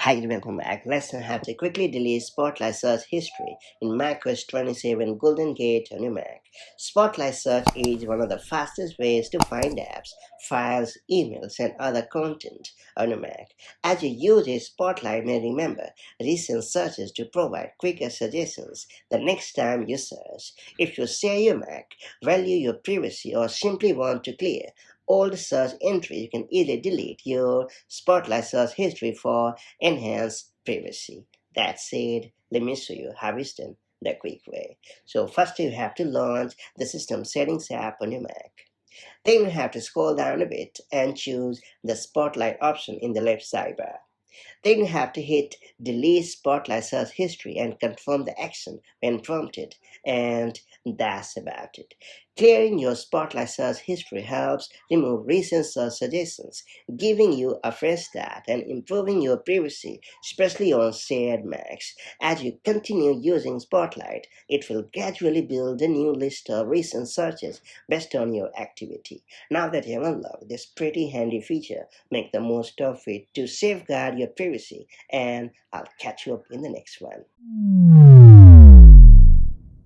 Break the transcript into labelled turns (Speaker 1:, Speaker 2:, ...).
Speaker 1: Hi, welcome back. Let's learn how to quickly delete Spotlight search history in macOS 27 Golden Gate on your Mac. Spotlight search is one of the fastest ways to find apps, files, emails, and other content on your Mac. As you use it, Spotlight may remember recent searches to provide quicker suggestions the next time you search. If you share your Mac, value your privacy, or simply want to clear old search entries, you can easily delete your Spotlight search history for enhance privacy. That said, let me show you how it's done the quick way. So first you have to launch the System Settings app on your Mac. Then you have to scroll down a bit and choose the Spotlight option in the left sidebar. Then you have to hit delete Spotlight search history and confirm the action when prompted. And that's about it. Clearing your Spotlight search history helps remove recent search suggestions, giving you a fresh start and improving your privacy, especially on shared Macs. As you continue using Spotlight, it will gradually build a new list of recent searches based on your activity. Now that you have unlocked this pretty handy feature, make the most of it to safeguard your privacy, and I'll catch you up in the next one.